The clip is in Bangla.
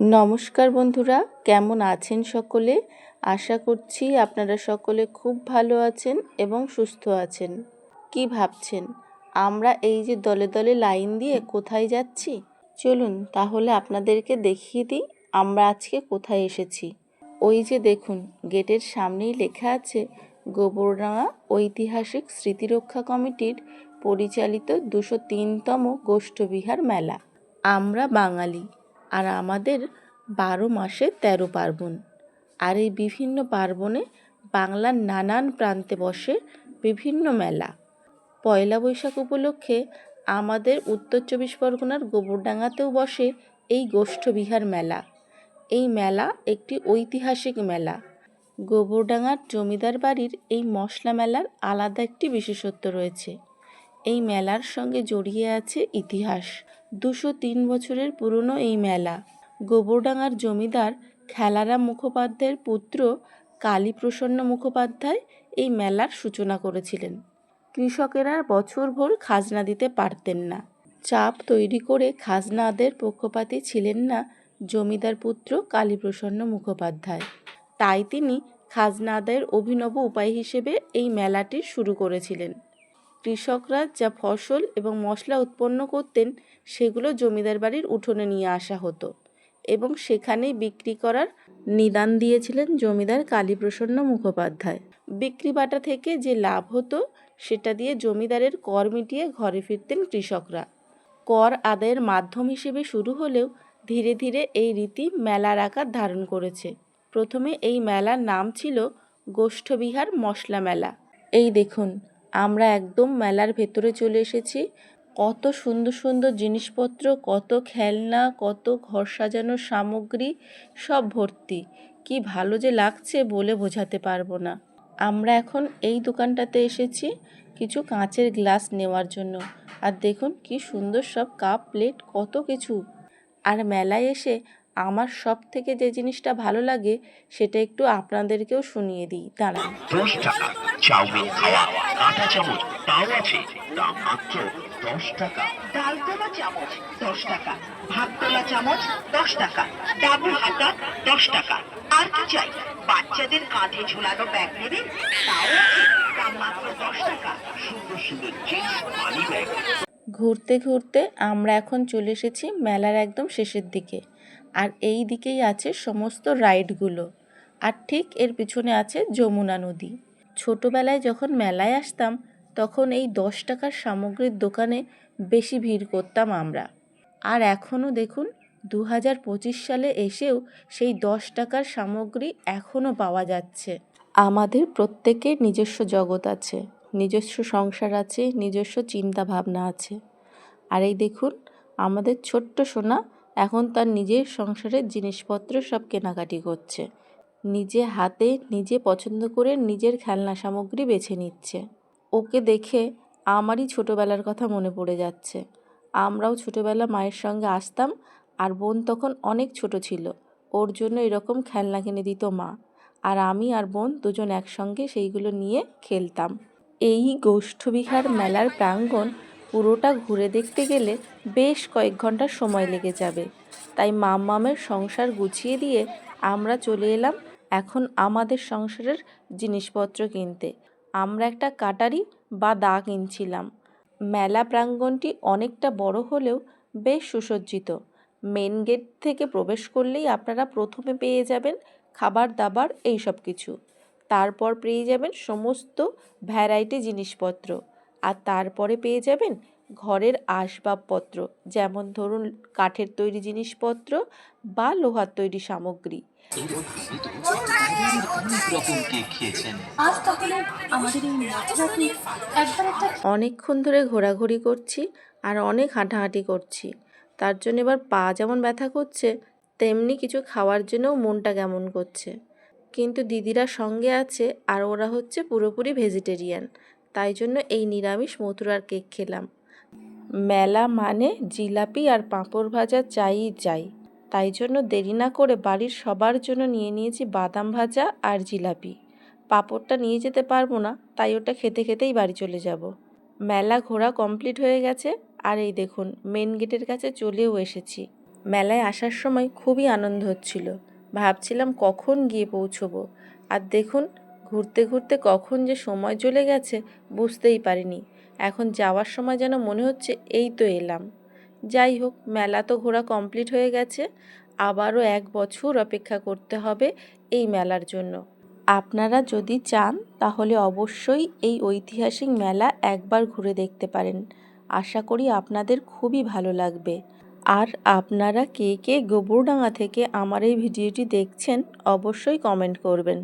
নমস্কার বন্ধুরা, কেমন আছেন সকলে? আশা করছি আপনারা সকলে খুব ভালো আছেন এবং সুস্থ আছেন। কি ভাবছেন, আমরা এই যে দলে দলে লাইন দিয়ে কোথায় যাচ্ছি? চলুন তাহলে আপনাদেরকে দেখিয়ে দিই আমরা আজকে কোথায় এসেছি। ওই যে দেখুন, গেটের সামনেই লেখা আছে গোবরডাঙ্গা ঐতিহাসিক স্মৃতিরক্ষা কমিটির পরিচালিত 203তম গোষ্ঠবিহার মেলা। আমরা বাঙালি, আর আমাদের 12 মাসে 13 পার্বণ। আর এই বিভিন্ন পার্বণে বাংলার নানান প্রান্তে বসে বিভিন্ন মেলা। পয়লা বৈশাখ উপলক্ষে আমাদের উত্তর 24 পরগনার গোবরডাঙ্গাতেও বসে এই গোষ্ঠবিহার মেলা। এই মেলা একটি ঐতিহাসিক মেলা। গোবরডাঙ্গার জমিদার বাড়ির এই মশলা মেলার আলাদা একটি বিশেষত্ব রয়েছে। এই মেলার সঙ্গে জড়িয়ে আছে ইতিহাস। 203 বছরের পুরনো এই মেলা। গোবরডাঙ্গার জমিদার খেলারাম মুখোপাধ্যায়ের পুত্র কালীপ্রসন্ন মুখোপাধ্যায় এই মেলার সূচনা করেছিলেন। কৃষকেরা বছরভর খাজনা দিতে পারতেন না। চাপ তৈরি করে খাজনা আদায়ের পক্ষপাতী ছিলেন না জমিদার পুত্র কালীপ্রসন্ন মুখোপাধ্যায়। তাই তিনি খাজনা আদায়ের অভিনব উপায় হিসেবে এই মেলাটি শুরু করেছিলেন। কৃষকরা যা ফসল এবং মশলা উৎপন্ন করতেন সেগুলো জমিদার বাড়ির উঠোনে নিয়ে আসা হতো এবং সেখানেই বিক্রি করার নিদান দিয়েছিলেন জমিদার কালীপ্রসন্ন মুখোপাধ্যায়। বিক্রি বাটা থেকে যে লাভ হতো সেটা দিয়ে জমিদারের কর মিটিয়ে ঘরে ফিরতেন কৃষকরা। কর আদায়ের মাধ্যম হিসেবে শুরু হলেও ধীরে ধীরে এই রীতি মেলার আকার ধারণ করেছে। প্রথমে এই মেলার নাম ছিল গোষ্ঠবিহার মশলা মেলা। এই দেখুন, আমরা একদম মেলার ভেতরে চলে এসেছি। কত সুন্দর সুন্দর জিনিসপত্র, কত খেলনা, কত ঘর সাজানোর সামগ্রী, সব ভর্তি। কি ভালো যে লাগছে বলে বোঝাতে পারবো না। আমরা এখন এই দোকানটাতে এসেছি কিছু কাঁচের গ্লাস নেওয়ার জন্য। আর দেখুন কি সুন্দর সব কাপ প্লেট, কত কিছু। আর মেলায় এসে আমার সব থেকে যে জিনিসটা ভালো লাগে সেটা একটু আপনাদেরকেও শুনিয়ে দিই, দাঁড়ান। 10 টাকা চাউমিন খাওয়া কাঁটা চামচ তাও আছে, দাম মাত্র 10 টাকা। ডাল তোলা চামচ 10 টাকা, ভাত তোলা চামচ 10 টাকা, ডাবল হাতা 10 টাকা। আর কি চাই? বাচ্চাদের কাঁধে ঝুলানো ব্যাগ নেবেন, তাও আছে, দাম মাত্র 10 টাকা। সুন্দর সুন্দর জিন্স মানি ব্যাগ। ঘুরতে ঘুরতে আমরা এখন চলে এসেছি মেলার একদম শেষের দিকে। আর এই দিকেই আছে সমস্ত রাইডগুলো। আর ঠিক এর পিছনে আছে যমুনা নদী। ছোটোবেলায় যখন মেলায় আসতাম তখন এই 10 টাকার সামগ্রীর দোকানে বেশি ভিড় করতাম আমরা। আর এখনও দেখুন 2025 সালে এসেও সেই 10 টাকার সামগ্রী এখনও পাওয়া যাচ্ছে। আমাদের প্রত্যেকের নিজস্ব জগৎ আছে, নিজস্ব সংসার আছে, নিজস্ব চিন্তা ভাবনা আছে। আর এই দেখুন, আমাদের ছোট্ট সোনা এখন তার নিজের সংসারের জিনিসপত্র সব কেনাকাটি করছে। নিজে হাতে নিজে পছন্দ করে নিজের খেলনা সামগ্রী বেছে নিচ্ছে। ওকে দেখে আমারই ছোটোবেলার কথা মনে পড়ে যাচ্ছে। আমরাও ছোটোবেলা মায়ের সঙ্গে আসতাম, আর বোন তখন অনেক ছোট ছিল। ওর জন্য এরকম খেলনা কিনে দিত মা, আর আমি আর বোন দুজন একসঙ্গে সেইগুলো নিয়ে খেলতাম। এই গোষ্ঠবিহার মেলার প্রাঙ্গণ পুরোটা ঘুরে দেখতে গেলে বেশ কয়েক ঘন্টা সময় লেগে যাবে। তাই মাম্মামের সংসার গুছিয়ে দিয়ে আমরা চলে এলাম এখন আমাদের সংসারের জিনিসপত্র কিনতে। আমরা একটা কাটারি বা দা কিনছিলাম। মেলা প্রাঙ্গণটি অনেকটা বড় হলেও বেশ সুসজ্জিত। মেন গেট থেকে প্রবেশ করলেই আপনারা প্রথমে পেয়ে যাবেন খাবার দাবার এই সব কিছু। তারপর পেয়ে যাবেন সমস্ত ভ্যারাইটি জিনিসপত্র, আর তারপরে পেয়ে যাবেন ঘরের আসবাবপত্র, যেমন ধরুন কাঠের তৈরি জিনিসপত্র বা লোহার তৈরি সামগ্রী। অনেকক্ষণ ধরে ঘোরাঘুরি করছি আর অনেক হাঁটাহাঁটি করছি, তার জন্য এবার পা যেমন ব্যথা করছে তেমনি কিছু খাওয়ার জন্যও মনটা কেমন করছে। কিন্তু দিদিরা সঙ্গে আছে আর ওরা হচ্ছে পুরোপুরি ভেজিটেরিয়ান, তাই জন্য এই নিরামিষ মথুরার কেক খেলাম। মেলা মানে জিলাপি আর পাঁপড় ভাজা চাইই চাই, তাই জন্য দেরি না করে বাড়ির সবার জন্য নিয়ে নিয়েছি বাদাম ভাজা আর জিলাপি। পাঁপড়টা নিয়ে যেতে পারবো না, তাই ওটা খেতে খেতেই বাড়ি চলে যাব। মেলা ঘোরা কমপ্লিট হয়ে গেছে, আর এই দেখুন মেন গেটের কাছে চলেও এসেছি। মেলায় আসার সময় খুবই আনন্দ হচ্ছিল, ভাবছিলাম কখন গিয়ে পৌঁছবো। আর দেখুন, ঘুরতে ঘুরতে কখন যে সময় চলে গেছে বুঝতেই পারিনি। এখন যাওয়ার সময় যেন মনে হচ্ছে এই তো এলাম। যাই হোক, মেলা তো ঘোরা কমপ্লিট হয়ে গেছে, আবারও 1 বছর অপেক্ষা করতে হবে এই মেলার জন্য। আপনারা যদি চান তাহলে অবশ্যই এই ঐতিহাসিক মেলা একবার ঘুরে দেখতে পারেন। আশা করি আপনাদের খুবই ভালো লাগবে। আর আপনারা কে কে গোবরডাঙ্গা থেকে আমার এই ভিডিওটি দেখছেন অবশ্যই কমেন্ট করবেন।